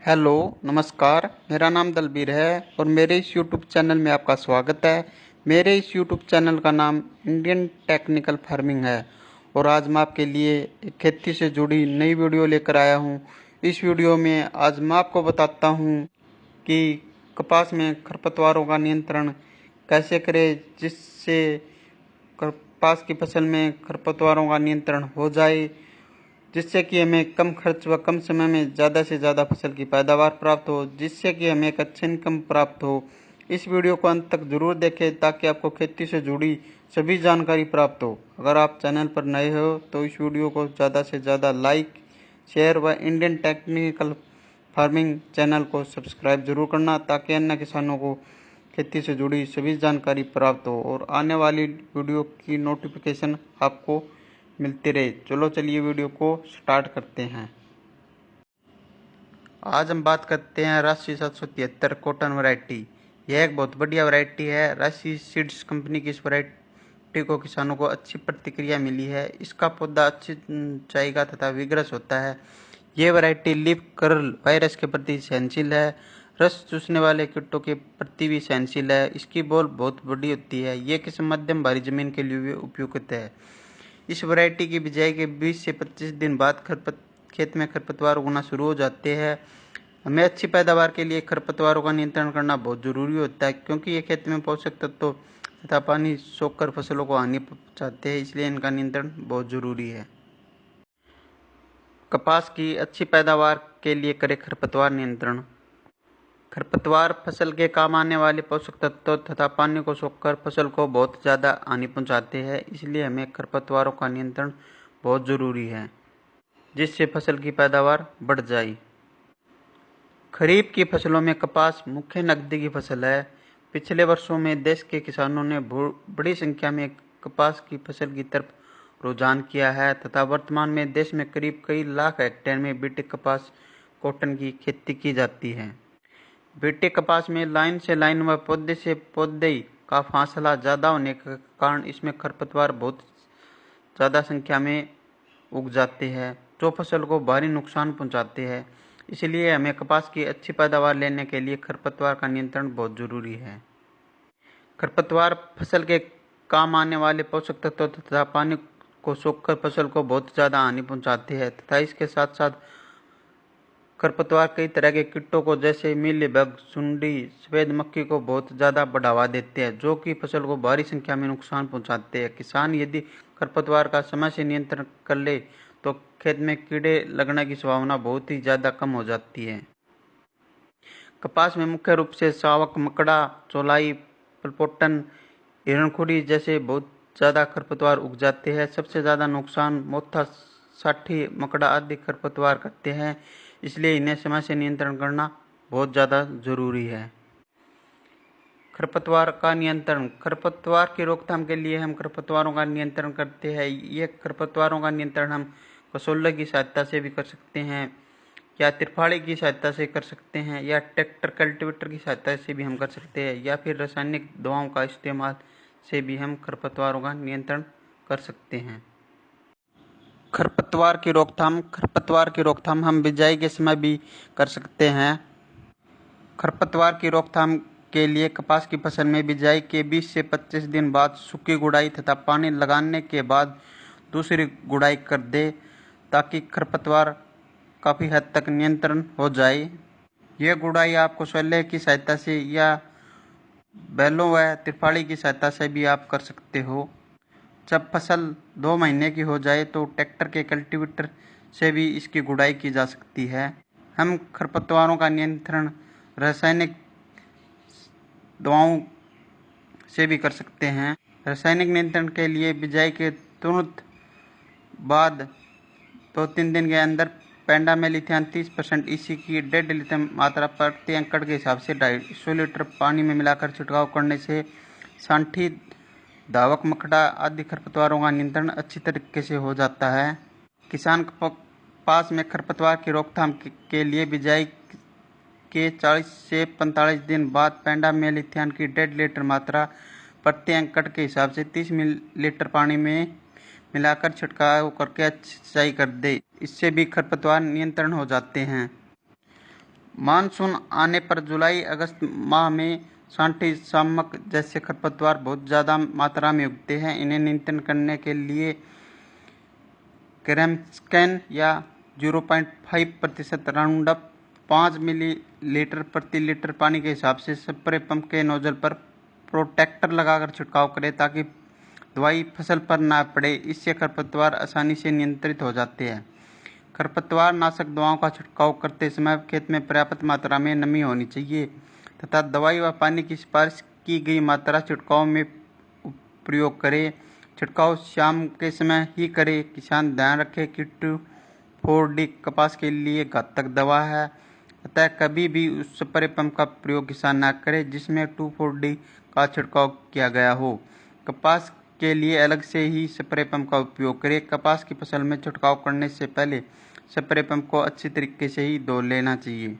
Hello, नमस्कार। मेरा नाम दलबीर है और मेरे इस यूट्यूब चैनल में आपका स्वागत है। मेरे इस यूट्यूब चैनल का नाम इंडियन टेक्निकल फार्मिंग है और आज मैं आपके लिए एक खेती से जुड़ी नई वीडियो लेकर आया हूं। इस वीडियो में आज मैं आपको बताता हूं कि कपास में खरपतवारों का नियंत्रण कैसे करें जिससे कपास की फसल में खरपतवारों का नियंत्रण हो जाए, जिससे कि हमें कम खर्च व कम समय में ज़्यादा से ज़्यादा फसल की पैदावार प्राप्त हो, जिससे कि हमें एक अच्छी इनकम प्राप्त हो। इस वीडियो को अंत तक जरूर देखें ताकि आपको खेती से जुड़ी सभी जानकारी प्राप्त हो। अगर आप चैनल पर नए हो तो इस वीडियो को ज़्यादा से ज़्यादा लाइक, शेयर व इंडियन टेक्निकल फार्मिंग चैनल को सब्सक्राइब जरूर करना ताकि अन्य किसानों को खेती से जुड़ी सभी जानकारी प्राप्त हो और आने वाली वीडियो की नोटिफिकेशन आपको मिलती रहे। चलो चलिए वीडियो को स्टार्ट करते हैं। आज हम बात करते हैं राशि 773 कॉटन वैरायटी। यह एक बहुत बढ़िया वैरायटी है। राशि सीड्स कंपनी की इस वैरायटी को किसानों को अच्छी प्रतिक्रिया मिली है। इसका पौधा अच्छी ऊंचाई का तथा विग्रस होता है। ये वैरायटी लीफ कर्ल वायरस के प्रति सहनशील है। रस चूसने वाले कीटों के प्रति भी सहनशील है। इसकी बोल बहुत बड़ी होती है। ये किसी मध्यम भारी जमीन के लिए भी उपयुक्त है। इस वैरायटी की बिजाई के 20 से 25 दिन बाद खेत में खरपतवार उगना शुरू हो जाते हैं। हमें अच्छी पैदावार के लिए खरपतवारों का नियंत्रण करना बहुत जरूरी होता है, क्योंकि ये खेत में पोषक तत्वों तथा पानी सोखकर फसलों को हानि पहुंचाते हैं, इसलिए इनका नियंत्रण बहुत जरूरी है। कपास की अच्छी पैदावार के लिए करें खरपतवार नियंत्रण। खरपतवार फसल के काम आने वाले पोषक तत्वों तथा पानी को सोखकर फसल को बहुत ज़्यादा हानि पहुंचाते हैं, इसलिए हमें खरपतवारों का नियंत्रण बहुत ज़रूरी है, जिससे फसल की पैदावार बढ़ जाए। खरीफ की फसलों में कपास मुख्य नकदी की फसल है। पिछले वर्षों में देश के किसानों ने बड़ी संख्या में कपास की फसल की तरफ रुझान किया है तथा वर्तमान में देश में करीब कई लाख हेक्टेयर में बीटे कपास कॉटन की खेती की जाती है। बीटे कपास में लाइन से लाइन व पौधे से पौधे का फासला ज़्यादा होने के कारण इसमें खरपतवार बहुत ज़्यादा संख्या में उग जाते हैं, जो फसल को भारी नुकसान पहुंचाते हैं। इसलिए हमें कपास की अच्छी पैदावार लेने के लिए खरपतवार का नियंत्रण बहुत जरूरी है। खरपतवार फसल के काम आने वाले पोषक तत्वों तथा पानी को सोखकर फसल को बहुत ज़्यादा हानि पहुंचाते हैं तथा इसके साथ साथ खरपतवार कई तरह के कीटों को जैसे मीलीबग, सुंडी, सफेद मक्खी को बहुत ज़्यादा बढ़ावा देते हैं, जो कि फसल को भारी संख्या में नुकसान पहुंचाते हैं। किसान यदि खरपतवार का समय से नियंत्रण कर ले तो खेत में कीड़े लगने की संभावना बहुत ही ज़्यादा कम हो जाती है। कपास में मुख्य रूप से सावक, मकड़ा, चौलाई, पलपोटन, हिरणखुरी जैसे बहुत ज़्यादा खरपतवार उग जाते हैं। सबसे ज़्यादा नुकसान मोथा, साठी, मकड़ा आदि खरपतवार करते हैं, इसलिए इन्हें समय से नियंत्रण करना बहुत ज़्यादा जरूरी है। खरपतवार का नियंत्रण। खरपतवार की रोकथाम के लिए हम खरपतवारों का नियंत्रण करते हैं। ये खरपतवारों का नियंत्रण हम कसोल्ले की सहायता से भी कर सकते हैं या त्रिफाड़ी की सहायता से कर सकते हैं या ट्रैक्टर कल्टीवेटर की सहायता से भी हम कर सकते हैं या फिर रासायनिक दवाओं का इस्तेमाल से भी हम खरपतवारों का नियंत्रण कर सकते हैं। खरपतवार की रोकथाम। खरपतवार की रोकथाम हम बिजाई के समय भी कर सकते हैं। खरपतवार की रोकथाम के लिए कपास की फसल में बिजाई के 20 से 25 दिन बाद सूखी गुड़ाई तथा पानी लगाने के बाद दूसरी गुड़ाई कर दे, ताकि खरपतवार काफ़ी हद तक नियंत्रण हो जाए। यह गुड़ाई आप कसौले की सहायता से या बैलों व त्रिफाड़ी की सहायता से भी आप कर सकते हो। जब फसल 2 महीने की हो जाए तो ट्रैक्टर के कल्टीवेटर से भी इसकी गुड़ाई की जा सकती है। हम खरपतवारों का नियंत्रण रासायनिक दवाओं से भी कर सकते हैं। रासायनिक नियंत्रण के लिए बिजाई के तुरंत बाद 2-3 दिन के अंदर पेंडामेलिथियान 30% EC की 1.5 लीटर मात्रा प्रति एकड़ के हिसाब से 250 लीटर पानी में मिलाकर छिड़काव करने से सांठी, धावक, मकड़ा आदि खरपतवारों का नियंत्रण अच्छी तरीके से हो जाता है। किसान कपास में खरपतवार की रोकथाम के लिए बिजाई के 40 से 45 दिन बाद पेंडामेलिथियान की 1.5 लीटर मात्रा प्रति एकड़ के हिसाब से 30 लीटर पानी में मिलाकर छिड़काव करके अच्छी सिंचाई कर दे। इससे भी खरपतवार नियंत्रण हो जाते हैं। मानसून आने पर जुलाई अगस्त माह में सांठी शामक जैसे खरपतवार बहुत ज़्यादा मात्रा में उगते हैं। इन्हें नियंत्रण करने के लिए क्रेमस्कैन या 0.5% राउंडअप 5 मिलीलीटर प्रति लीटर पानी के हिसाब से स्प्रे पंप के नोजल पर प्रोटेक्टर लगाकर छिड़काव करें ताकि दवाई फसल पर ना पड़े। इससे खरपतवार आसानी से नियंत्रित हो जाते हैं। खरपतवार नाशक दवाओं का छिड़काव करते समय खेत में पर्याप्त मात्रा में नमी होनी चाहिए तथा दवाई व पानी की सिफारिश की गई मात्रा छिड़काव में प्रयोग करें। छिड़काव शाम के समय ही करें। किसान ध्यान रखें कि 2,4-D कपास के लिए घातक दवा है, अतः कभी भी उस स्प्रे पंप का प्रयोग किसान न करे जिसमें 2,4-D का छिड़काव किया गया हो। कपास के लिए अलग से ही स्प्रे पंप का उपयोग करें। कपास की फसल में छिड़काव करने से पहले स्प्रे पंप को अच्छी तरीके से ही धो लेना चाहिए।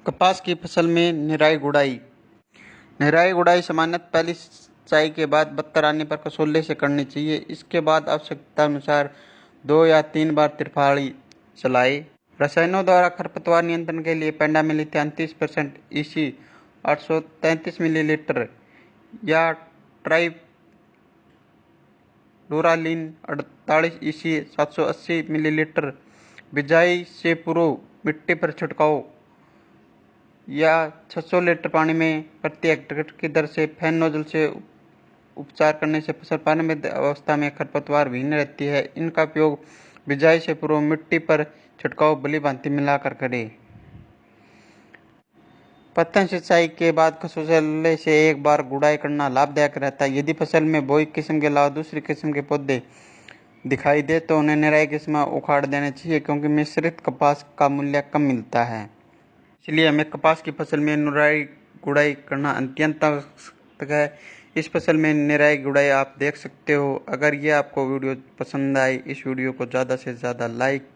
कपास की फसल में निराई गुड़ाई सामान्यतः पहली सिंचाई के बाद बत्तर आने पर कसोले से करनी चाहिए। इसके बाद आवश्यकता अनुसार 2 या 3 बार त्रिफाली चलाएं। रसायनों द्वारा खरपतवार नियंत्रण के लिए पेंडामिथलिन 30% EC 833 मिलीलीटर या ट्राइफ्लोरालिन 48 EC 780 मिलीलीटर बिजाई से पूर्व मिट्टी पर छिड़काव या 600 लीटर पानी में प्रति हेक्टेयर की दर से फैन नोजल से उपचार करने से फसल प्रारंभिक अवस्था में खरपतवार विहीन रहती है। इनका उपयोग बिजाई से पूर्व मिट्टी पर छिड़काव भली भांति मिलाकर करें। प्रथम सिंचाई के बाद कसोले से एक बार गुड़ाई करना लाभदायक रहता है। यदि फसल में बोई किस्म के अलावा दूसरी किस्म के पौधे दिखाई दे तो उन्हें निराई के समय उखाड़ देना चाहिए, क्योंकि मिश्रित कपास का मूल्य कम मिलता है। इसलिए हमें कपास की फसल में निराई गुड़ाई करना अत्यंत आवश्यक है। इस फसल में निराई गुड़ाई आप देख सकते हो। अगर यह आपको वीडियो पसंद आई, इस वीडियो को ज़्यादा से ज़्यादा लाइक,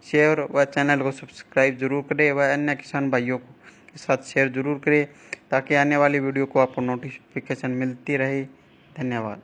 शेयर व चैनल को सब्सक्राइब जरूर करें व अन्य किसान भाइयों के साथ शेयर जरूर करें ताकि आने वाली वीडियो को आपको नोटिफिकेशन मिलती रहे। धन्यवाद।